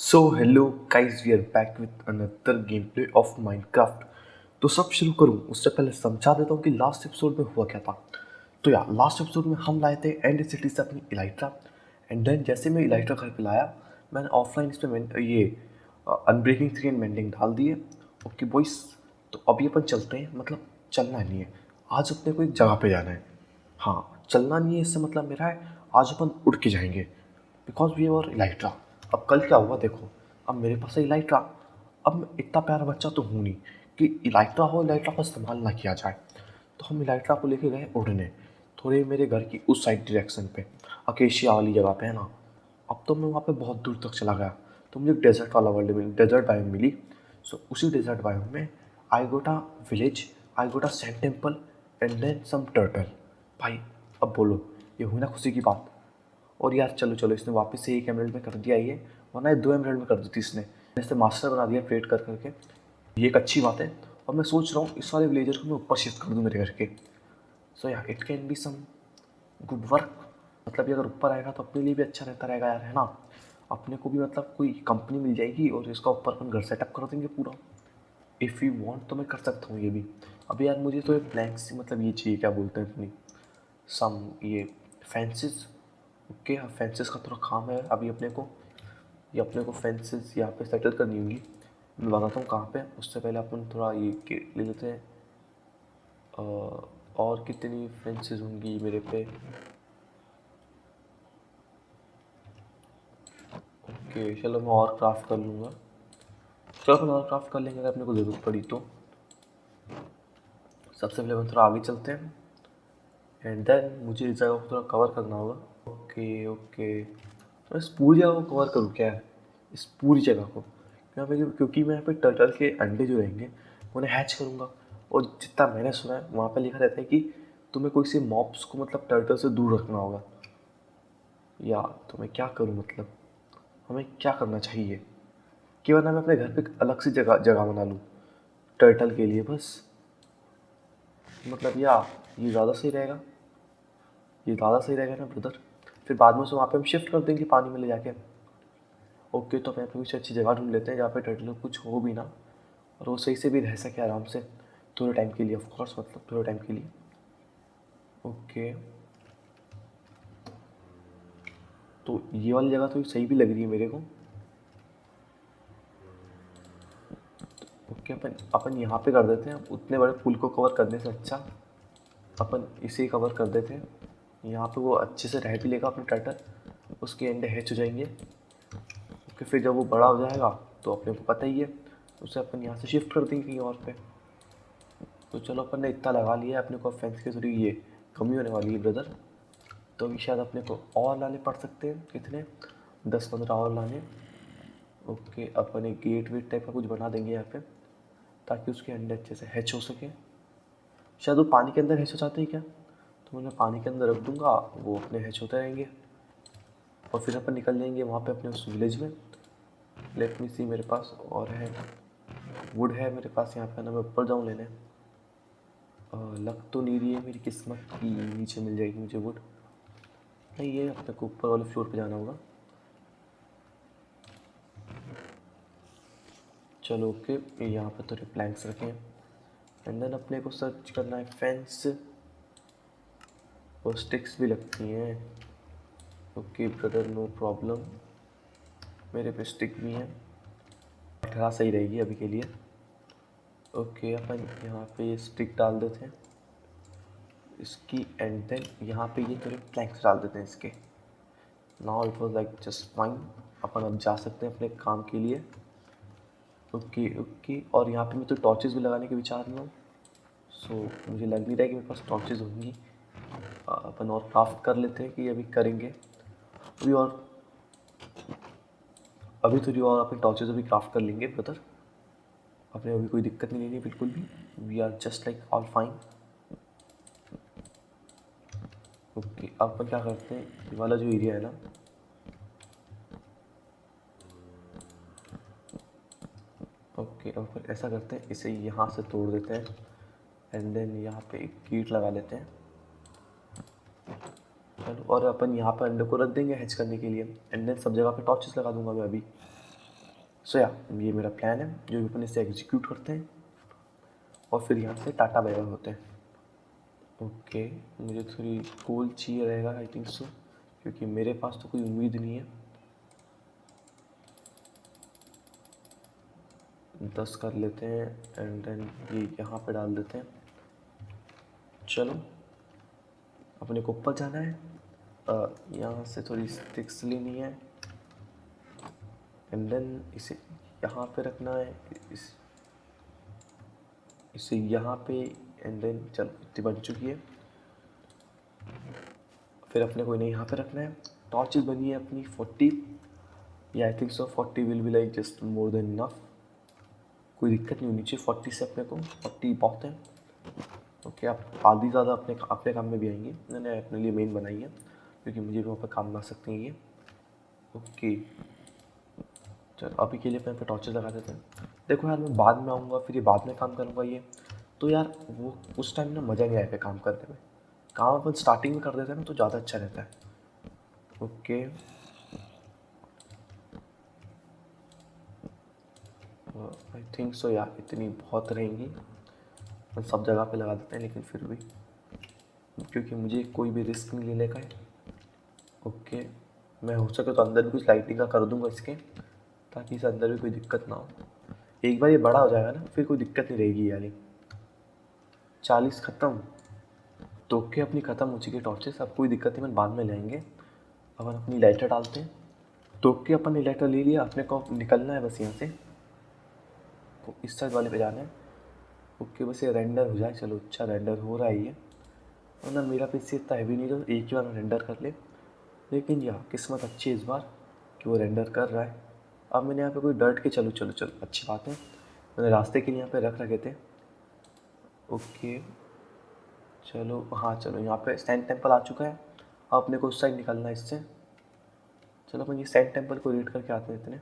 So hello guys, we are back with another game play of Minecraft. तो सब शुरू करूँ उससे पहले समझा देता हूँ कि लास्ट एपिसोड में हुआ क्या था। तो यार लास्ट एपिसोड में हम लाए थे एंड सिटी से अपनी इलाइट्रा। एंड देन जैसे मैं इलाइट्रा घर पे लाया, मैंने ऑफलाइन इस पर ये अनब्रेकिंग 3 एंड मेंडिंग डाल दिए। ओके बॉयस, तो अभी अपन चलते हैं। मतलब चलना नहीं है, आज अपने को एक जगह पे जाना है। हाँ, चलना नहीं है इससे मतलब मेरा है आज अपन उड़ के जाएंगे बिकॉज वी आर इलाइट्रा। अब कल क्या हुआ देखो, अब मेरे पास है इलाइट्रा। अब मैं इतना प्यारा बच्चा तो हूँ नहीं कि इलाइट्रा हो, इलाइट्रा का इस्तेमाल ना किया जाए। तो हम इलाइट्रा को लेके गए उड़ने, थोड़े मेरे घर की उस साइड डायरेक्शन पे, अकेशिया वाली जगह पे है ना। अब तो मैं वहाँ पे बहुत दूर तक चला गया, तो मुझे डेजर्ट वाला वर्ल्ड मिली, डेजर्ट बायोम मिली। सो उसी डेजर्ट बायोम में I got a village, I got a sand temple and then some turtle. भाई अब बोलो, ये हुई ना खुशी की बात। और यार चलो चलो, इसने वापस से एक एमराल्ड में कर दिया ये, वरना ये 2 एमराल्ड में कर दी थी इसने। इसने मास्टर बना दिया ट्रेड कर करके, ये एक अच्छी बात है। और मैं सोच रहा हूँ इस वाले विलेजर को मैं ऊपर शिफ्ट कर दूँ मेरे घर के। सो यार it can be some good work. मतलब ये अगर ऊपर आएगा तो अपने लिए भी अच्छा रहता रहेगा यार, है ना। अपने को भी मतलब कोई कंपनी मिल जाएगी और इसका ऊपर अपन घर सेटअप कर देंगे पूरा। इफ़ यू वांट तो मैं कर सकता हूँ ये भी। अभी यार मुझे तो एक ब्लैंक सी मतलब ये चाहिए, क्या बोलते हैं अपनी सम ये फेंसेस। ओके हाँ, फेंसेस का थोड़ा काम है अभी अपने को। ये अपने को फेंसेस यहाँ पे सेटल करनी होंगी। मैं बताता हूँ कहाँ पे। उससे पहले अपन थोड़ा ये ले लेते हैं। और कितनी फेंसेस होंगी मेरे पे। ओके चलो, मैं और क्राफ्ट कर लूँगा। चलो अपन और क्राफ्ट कर लेंगे अगर अपने को ज़रूरत पड़ी तो। सबसे पहले अपन थोड़ा आगे चलते हैं एंड देन मुझे इस जगह को थोड़ा कवर करना होगा। ओके ओके, तो इस पूरी जगह को कवर करूँ क्या है, इस पूरी जगह को। क्योंकि मैं यहाँ पे टर्टल के अंडे जो रहेंगे उन्हें हैच करूँगा। और जितना मैंने सुना है वहाँ पे लिखा रहता है कि तुम्हें कोई से मॉब्स को मतलब टर्टल से दूर रखना होगा। यार तो मैं क्या करूँ, मतलब हमें क्या करना चाहिए कि वरना मैं अपने घर पे अलग से जगह जगह बना लूँ टर्टल के लिए बस। मतलब या ये ज़्यादा सही रहेगा, ये ज़्यादा सही रहेगा ना ब्रदर। फिर बाद में उसे वहाँ पे हम शिफ्ट कर देंगे पानी में ले जाके। ओके, तो मैं कुछ अच्छी जगह ढूंढ लेते हैं जहाँ पे टर्टल को कुछ हो भी ना और वो सही से भी रह सके आराम से, थोड़े टाइम के लिए ऑफ कोर्स, मतलब थोड़े टाइम के लिए। ओके, तो ये वाली जगह तो सही भी लग रही है मेरे को। ओके, अपन अपन यहाँ पे कर देते हैं, उतने बड़े पुल को कवर करने से अच्छा अपन इसे कवर कर देते हैं। यहाँ पे वो अच्छे से रह भी लेगा अपने टर्टल, उसके अंडे हैच हो जाएंगे। ओके, फिर जब वो बड़ा हो जाएगा तो अपने को पता ही है, उसे अपन यहाँ से शिफ्ट कर देंगे कहीं और पे। तो चलो अपन ने इतना लगा लिया है, अपने को फेंस की थोड़ी ये कमी होने वाली है ब्रदर। तो अभी शायद अपने को और लाने पड़ सकते हैं, कितने 10-15 और लाने। ओके, अपन एक गेट वेट टाइप का कुछ बना देंगे यहाँ पे ताकि उसके अंडे अच्छे से हैच हो सके। शायद वो पानी के अंदर हैच हो जाते हैं क्या, तो मैं पानी के अंदर रख दूँगा, वो अपने हैच होते रहेंगे। और फिर अपन निकल जाएंगे वहाँ पे अपने उस विलेज में। लेट मी सी, मेरे पास और है वुड है मेरे पास यहाँ पे ना, मैं ऊपर जाऊँ लेने। लग तो नहीं रही है मेरी किस्मत की नीचे मिल जाएगी मुझे वुड। नहीं, ये अपने को ऊपर वाले फ्लोर पे जाना होगा। चलो ओके, यहाँ पे थोड़े प्लैंक्स रखे हैं एंड देन अपने को सर्च करना है फेंस। और स्टिक्स भी लगती हैं। ओके ब्रदर, नो प्रॉब्लम, मेरे पे स्टिक भी हैं, 18 सही रहेगी अभी के लिए। ओके, अपन यहाँ पे ये स्टिक डाल देते हैं इसकी एंड देन यहाँ पे ये थोड़े प्लैंक्स डाल देते हैं इसके। Now it was like just fine. अपन अब जा सकते हैं अपने काम के लिए। ओके ओके, और यहाँ पे मैं तो टॉर्चेस भी लगाने के विचार में हूँ। सो मुझे लग नहीं रहा है कि मेरे पास टॉर्चेस होंगी। अपन और क्राफ्ट कर लेते हैं कि अभी करेंगे अभी, और अभी थोड़ी और अपनी टॉर्चेस अभी क्राफ्ट कर लेंगे ब्रदर। अपने अभी कोई दिक्कत नहीं लेनी बिल्कुल भी, we are just like all fine. Okay, अब अपन क्या करते हैं, ये वाला जो एरिया है ना, ओके अब फिर ऐसा करते हैं, इसे यहाँ से तोड़ देते हैं एंड देन यहाँ पे एक गेट लगा लेते हैं। चलो, और अपन यहाँ पे अंडे को रख देंगे हैच करने के लिए एंड देन सब जगह पे टॉर्चेस लगा दूंगा मैं अभी। सो या ये मेरा प्लान है जो भी अपन इसे एग्जीक्यूट करते हैं और फिर यहाँ से टाटा बाय बाय होते हैं। ओके, मुझे थोड़ी कोल चाहिए रहेगा आई थिंक सो, क्योंकि मेरे पास तो कोई उम्मीद नहीं है। 10 कर लेते हैं एंड देन ये यहाँ पे डाल देते हैं। चलो अपने को ऊपर जाना है, यहाँ से थोड़ी स्टिक्स लेनी है एंड देन इसे यहाँ पे रखना है, इसे यहाँ पे एंड देन चलो इतनी बन चुकी है। फिर अपने को इन्हें यहाँ पे रखना है। टॉर्चेस बनी है अपनी 40, या I think so 40 will be like just more than enough, कोई दिक्कत नहीं होनी चाहिए 40 से, अपने को 40 बहुत है। ओके, आप आधी ज़्यादा अपने काम में भी आएंगे, मैंने अपने लिए मेन बनाई है क्योंकि मुझे भी वहाँ पर काम आ सकते हैं ये। ओके चलो अभी के लिए अपने पे टॉर्चेस लगा देते हैं। देखो यार मैं बाद में आऊँगा, फिर ये बाद में काम करूँगा ये, तो यार वो उस टाइम ना मज़ा नहीं आएगा काम करने में। काम अपन स्टार्टिंग में कर देते हैं ना तो ज़्यादा अच्छा रहता है। ओके आई थिंक सो यार इतनी बहुत रहेंगी, अपन सब जगह पे लगा देते हैं, लेकिन फिर भी क्योंकि मुझे कोई भी रिस्क नहीं लेने का है। ओके मैं हो सके तो अंदर भी कुछ लाइटिंग का कर दूंगा इसके, ताकि इस अंदर भी कोई दिक्कत ना हो। एक बार ये बड़ा हो जाएगा ना फिर कोई दिक्कत नहीं रहेगी यार। 40 ख़त्म, तो ओके अपनी ख़त्म हो चुकी है टॉर्चेस, अब कोई दिक्कत नहीं, अपन बाद में लेंगे। अपन अपनी लाइटर डालते हैं। तो ओके अपन ने लाइटर ले लिया, अपने को निकलना है बस यहाँ से, तो इस साइड वाले पे जाना है। ओके बस ये रेंडर हो जाए, चलो अच्छा रेंडर हो रहा है ये, वरना मेरा पीसी इतना हैवी नहीं, तो एक ही बार रेंडर कर ले। लेकिन यार किस्मत अच्छी है इस बार कि वो रेंडर कर रहा है। अब मैंने यहाँ पे कोई डर्ट के चलो चलो चलो अच्छी बात है, मैंने रास्ते के लिए यहाँ पे रख रखे थे। ओके चलो हाँ चलो यहाँ पे सैंड टेम्पल आ चुका है, अब अपने को उस साइड निकलना है इससे। चलो अपन ये सैंड टेम्पल को रीड करके आते हैं इतने।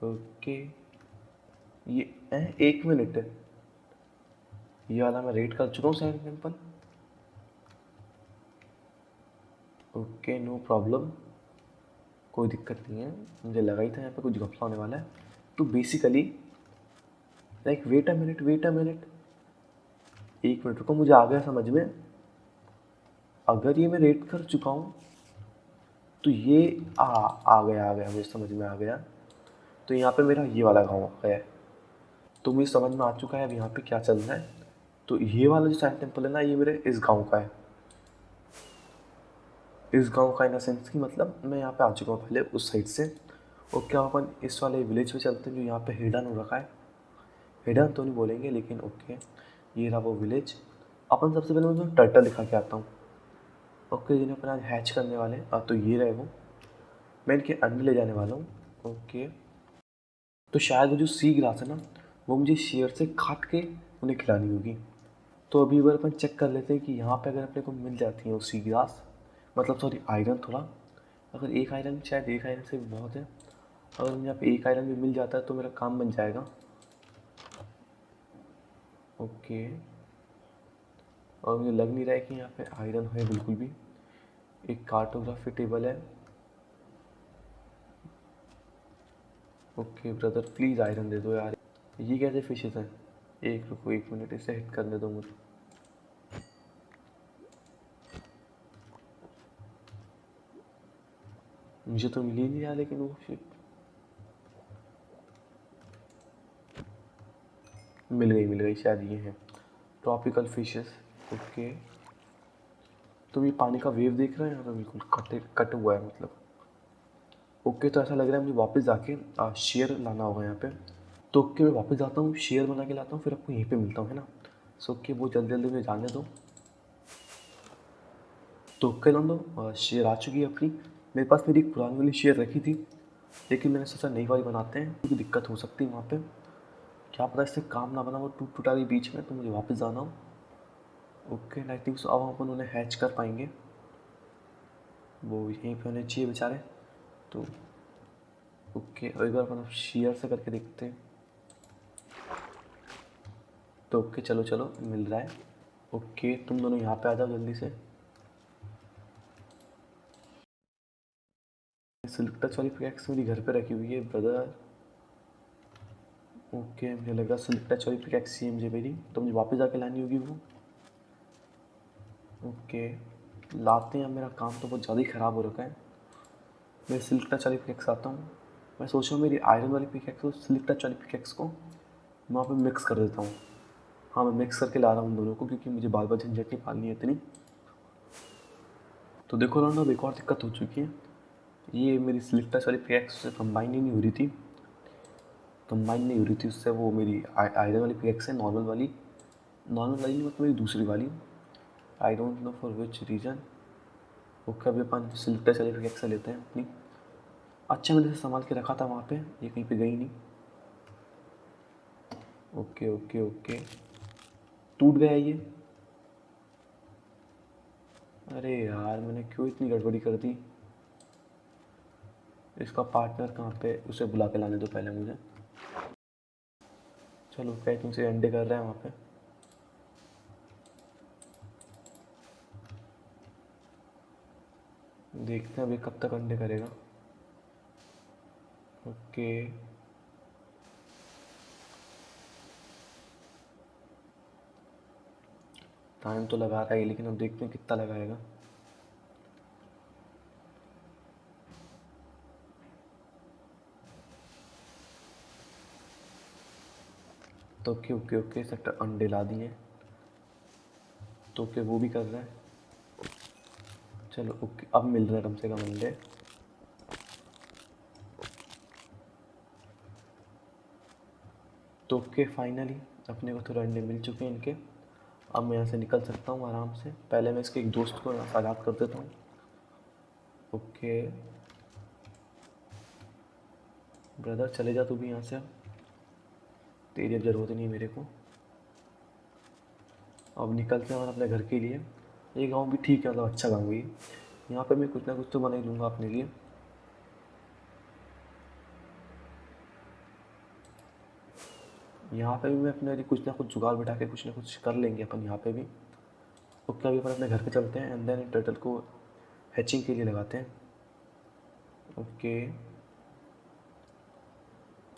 ओके ये 1 मिनट, ये वाला मैं रेड कर चुका हूँ sand temple. Okay no problem, कोई दिक्कत नहीं है, मुझे लगा ही था यहाँ पे कुछ घपला होने वाला है। तो basically like wait a minute, 1 minute रुको, मुझे आ गया समझ में। अगर ये मैं रेड कर चुका हूँ तो ये आ गया मुझे समझ में आ गया। तो यहाँ पे मेरा ये वाला गाँव आ गया है, तो मुझे समझ में आ चुका है अब यहाँ पे क्या चल रहा है। तो ये वाला जो सैंड टेम्पल है ना, ये मेरे इस गांव का है, इस गांव का इन द सेंस कि मतलब मैं यहाँ पे आ चुका हूँ पहले उस साइड से। और क्या अपन इस वाले विलेज पे चलते हैं जो यहाँ पे हिडन हो रखा है, हिडन तो नहीं बोलेंगे लेकिन ओके ये रहा वो विलेज। अपन सबसे पहले मैं टर्टल दिखा के आता हूँ। ओके जिन्हें अपन आज हैच करने वाले हैं, तो ये रहे वो, मैं इनके अंडे ले जाने वाला हूँ। ओके तो शायद वो जो सी ग्रास है ना, वो मुझे शेयर से काट के उन्हें खिलानी होगी। तो अभी बार अपन चेक कर लेते हैं कि यहाँ पे अगर अपने को मिल जाती है वो सी ग्रास, मतलब सॉरी आयरन थोड़ा, अगर एक आयरन, शायद एक आयरन से भी बहुत है, अगर मुझे यहाँ पे एक आयरन भी मिल जाता है तो मेरा काम बन जाएगा। ओके और मुझे लग नहीं रहा है कि यहाँ पे आयरन है बिल्कुल भी। एक कार्टोग्राफी टेबल है। ओके ब्रदर प्लीज़ आयरन दे दो यार। ये कैसे फिशेस हैं, एक रुको 1 मिनट, इसे हिट करने दो मुझे। मुझे तो मिल ही नहीं रहा, लेकिन वो शिट मिल गई शायद ये है ट्रॉपिकल फिशेस। ओके तुम ये पानी का वेव देख रहे हो यहाँ पे, बिल्कुल कट हुआ है मतलब। ओके तो ऐसा लग रहा है मुझे वापस जाके शेयर लाना होगा यहाँ पे। तो ओके मैं वापस जाता हूँ, शेयर बना के लाता हूँ, फिर आपको यहीं पे मिलता हूँ, है ना। सो ओके बहुत जल्दी जल्दी मुझे जाने दो। तो ओके दोस्तों शेयर आ चुकी है अपनी, मेरे पास मेरी एक पुरानी वाली शेयर रखी थी, लेकिन मैंने सोचा नई वाली बनाते हैं क्योंकि दिक्कत हो सकती है वहाँ पे, क्या पता इससे काम ना बना, वो टूटा गई बीच में, तो मुझे वापस जाना हो। ओके आई थिंक सो अब हम अपन उन्हें हैच कर पाएंगे, वो यहीं पे होने चाहिए बेचारे। तो ओके एक बार अपन शेयर से करके देखते हैं। तो ओके चलो चलो मिल रहा है। ओके तुम दोनों यहाँ पे आ जाओ जल्दी से। सिल्क टच वाली पिकैक्स मेरी घर पे रखी हुई है ब्रदर, ओके, मुझे लगा सिलेक्ट टच वाली पिकैक्स चाहिए मुझे मेरी, तो मुझे वापस जाके लानी होगी वो। ओके, लाते हैं। मेरा काम तो बहुत ज़्यादा ही ख़राब हो रखा है। मैं सिल्क टच वाली पिकैक्स आता हूँ। मैं सोच रहा हूँ मेरी आयरन वाली पिकैक्स को सिल्क टच वाली पिकैक्स को वहाँ पे मिक्स कर देता हूँ। हाँ, मैं मिक्स करके ला रहा हूँ दोनों को, क्योंकि मुझे बार बार झंझट नहीं पालनी है इतनी। तो देखो ना, अब एक और दिक्कत हो चुकी है। ये मेरी सिल्क टच वाली पिकैक्स से कंबाइन ही नहीं हो रही थी। कंबाइन नहीं हो रही थी उससे, वो मेरी आयरन वाली पिकैक्स है, नॉर्मल वाली। नॉर्मल वाली नहीं, मतलब मेरी दूसरी वाली। I don't know for which reason. Okay, अभी अपन सिल्क टच वाली पिकैक्स लेते हैं अपनी। अच्छा, मैंने इसे संभाल के रखा था वहाँ पे, ये कहीं पे गई नहीं। ओके ओके ओके, टूट गया ये। अरे यार, मैंने क्यों इतनी गड़बड़ी कर दी। इसका पार्टनर कहाँ पे, उसे बुला के लाने दो पहले मुझे। चलो, क्या तुमसे अंडे कर रहे हैं वहाँ पे। देखते हैं अभी कब तक अंडे करेगा। ओके, टाइम तो लगा रहा है लेकिन अब देखते हैं कितना लगाएगा। तो ओके ओके ओके, सेक्टर अंडे ला दिए। तो ओके, वो भी कर रहा है। चलो ओके, अब मिल रहे हैं कम से कम अंडे। तो ओके, फाइनली अपने को थोड़े अंडे मिल चुके हैं इनके। अब मैं यहाँ से निकल सकता हूँ आराम से। पहले मैं इसके एक दोस्त को यहाँ से आज़ाद कर देता हूँ। ओके ब्रदर, चले जा तू भी यहाँ से अब। तेरी अब ज़रूरत नहीं है मेरे को। अब निकलते हैं और अपने घर के लिए। ये गांव भी ठीक है, मतलब अच्छा गांव है ये। यहाँ पे मैं कुछ ना कुछ तो बना ही लूँगा अपने लिए। यहाँ पे भी मैं अपने लिए कुछ ना कुछ जुगाड़ बिठा के कुछ ना कुछ कर लेंगे अपन यहाँ पे भी। ओके, अभी अपन अपने घर पे चलते हैं एंड देन टर्टल को हैचिंग के लिए लगाते हैं। ओके,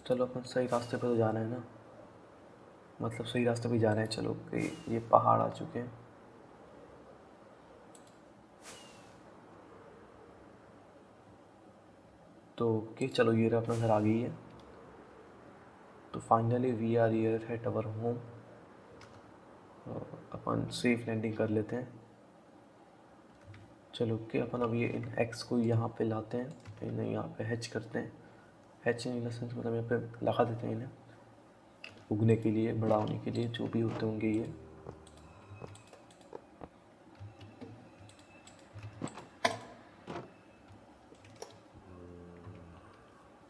चलो अपन सही रास्ते पे तो जा रहे हैं ना, मतलब सही रास्ते पे जा रहे हैं। चलो ओके, ये पहाड़ आ चुके हैं। तो ओके, चलो ये रहा, अपना घर आ गई है। तो finally we are here at our home. अपन सेफ लैंडिंग कर लेते हैं। चलो ओके, अपन अब ये इन एक्स को यहाँ पे लाते हैं, इन्हें यहाँ पे हैच करते हैं। हैच इन द सेंस, मतलब यहाँ पे लगा देते हैं इन्हें उगने के लिए, बड़ा होने के लिए, जो भी होते होंगे ये।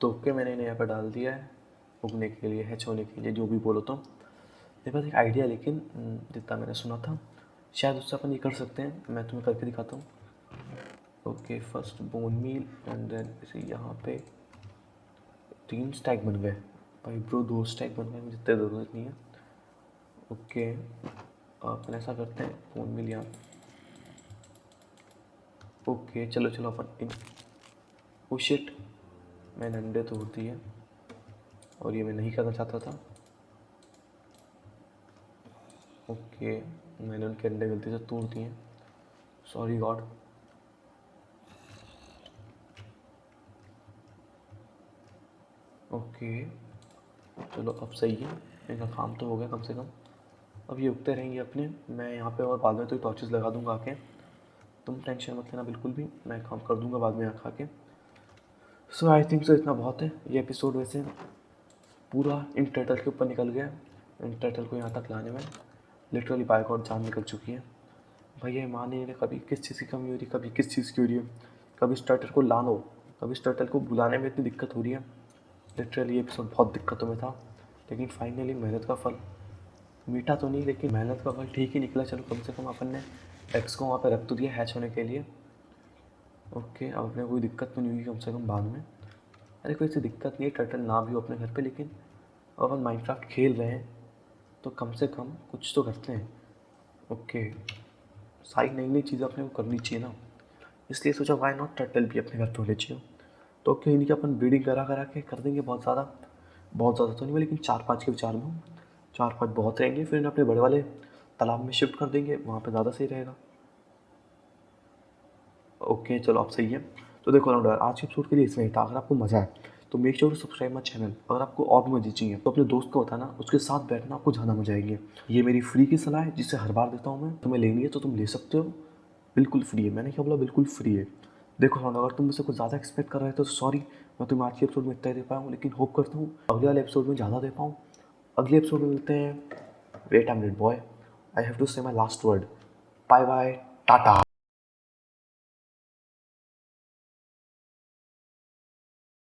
तो ओके, मैंने इन्हें यहाँ पर डाल दिया है उगने के लिए, हैच होने के लिए, जो भी बोलो। तो मेरे पास एक आइडिया, लेकिन जितना मैंने सुना था शायद उससे अपन ये कर सकते हैं। मैं तुम्हें करके दिखाता हूँ। Okay, first bone meal and then इसे यहाँ पे 3 स्टैक बन गए। भाई ब्रो, 2 स्टैक बन गए, मुझे इतने ज़रूरत नहीं है। ओके, अपन ऐसा करते हैं, बोन मील यहाँ। ओके, चलो चलो अपन इन, ओ शिट, मैंने अंडे तोड़ दिए और ये मैं नहीं करना चाहता था। ओके, मैंने उनके अंडे गलती से तोड़ दिए, सॉरी गॉड। ओके, चलो अब सही है, इनका काम तो हो गया कम से कम। अब ये उगते रहेंगे अपने। मैं यहाँ पे और बाद में तो टॉर्चेस लगा दूंगा आके, तुम टेंशन मत लेना बिल्कुल भी, मैं काम कर दूंगा बाद में यहाँ खा के। सो आई थिंक सो इतना बहुत है। ये एपिसोड वैसे पूरा इन टर्टल के ऊपर निकल गया। इन टर्टल को यहाँ तक लाने में लिटरली बाइक और जान निकल चुकी है। भैया मान ही नहीं, कभी किस चीज़ की कमी हो रही है, कभी किस चीज़ की हो रही है। कभी इस टर्टल को लानो, कभी इस टर्टल को बुलाने में इतनी दिक्कत हो रही है। लिटरली ये एपिसोड बहुत दिक्कतों में था, लेकिन फाइनली मेहनत का फल, मीठा तो नहीं लेकिन मेहनत का फल ठीक ही निकला। चलो, कम से कम अपन ने एक्स को वहाँ पे रख तो दिया हैच होने के लिए। ओके, अब अपने कोई दिक्कत तो नहीं हुई कम से कम बाद में। अरे कोई ऐसी दिक्कत नहीं है, टर्टल ना भी हो अपने घर पे, लेकिन अब अपन माइनक्राफ्ट खेल रहे हैं तो कम से कम कुछ तो करते हैं। ओके, सारी नई नई चीज़ें अपने को करनी चाहिए ना, इसलिए सोचा वाई नॉट टर्टल भी अपने घर पे होने चाहिए। तो ओके, इनकी अपन ब्रीडिंग करा करा के कर देंगे बहुत ज़्यादा। बहुत ज़्यादा तो नहीं मैं, लेकिन 4-5 के विचार में हूँ। 4-5 बहुत रहेंगे, फिर इन्हें अपने बड़े वाले तालाब में शिफ्ट कर देंगे, वहाँ पे ज़्यादा सही रहेगा। ओके चलो, अब सही है। तो देखो राउंडर, आज के एपिसोड के लिए इतना ही था। अगर आपको मज़ा आए तो make sure to subscribe my channel. अगर आपको और भी मजे चाहिए तो अपने दोस्त को बताना, उसके साथ बैठना, आपको ज़्यादा मजा आएंगे। ये मेरी फ्री की सलाह है जिसे हर बार देता हूँ मैं। तुम्हें लेनी है तो तुम ले सकते हो, बिल्कुल फ्री है। मैंने क्या बोला, बिल्कुल फ्री है। देखो राउंडर, अगर तुम मुझसे कुछ ज़्यादा एक्सपेक्ट कर रहे थे तो सॉरी, मैं तुम्हें आज के एपिसोड में इतना ही दे पाया हूँ, लेकिन होप करता हूँ अगले वाले एपिसोड में ज़्यादा दे पाऊँ। अगले एपिसोड में मिलते हैं। Wait a minute boy, I have to say my last word. Bye bye, Tata.